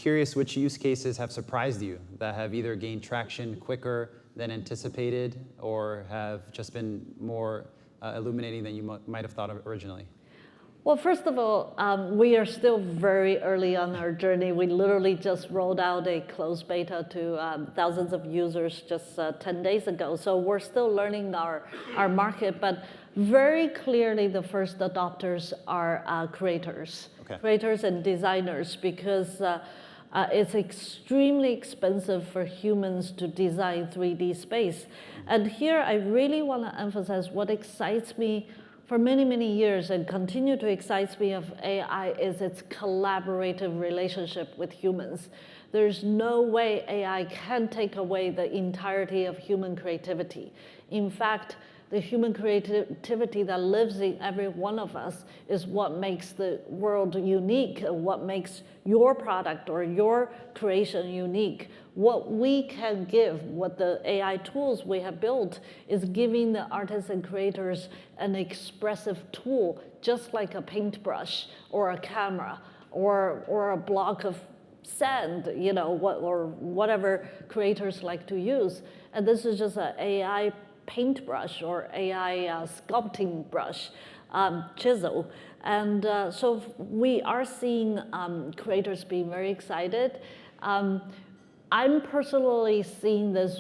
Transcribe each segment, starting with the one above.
curious which use cases have surprised you that have either gained traction quicker than anticipated or have just been more illuminating than you might have thought of originally. Well, first of all, we are still very early on our journey. We literally just rolled out a closed beta to thousands of users just 10 days ago. So we're still learning our market, but very clearly the first adopters are creators. Okay. Creators and designers, because it's extremely expensive for humans to design 3D space. And here I really want to emphasize what excites me for many, many years and continue to excite me of AI is its collaborative relationship with humans. There's no way AI can take away the entirety of human creativity. In fact, the human creativity that lives in every one of us is what makes the world unique, what makes your product or your creation unique. What we can give, what the AI tools we have built, is giving the artists and creators an expressive tool, just like a paintbrush or a camera or a block of sand, you know, or whatever creators like to use. And this is just an AI paintbrush or AI sculpting brush, chisel. And so we are seeing creators being very excited. I'm personally seeing this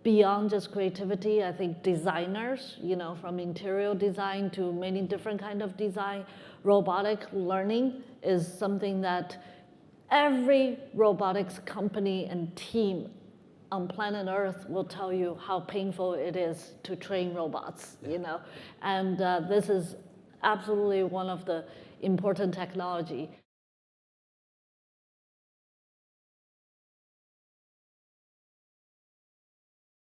beyond just creativity. I think designers, you know, from interior design to many different kind of design, robotic learning is something that every robotics company and team on planet Earth will tell you how painful it is to train robots, you know, and this is absolutely one of the important technology.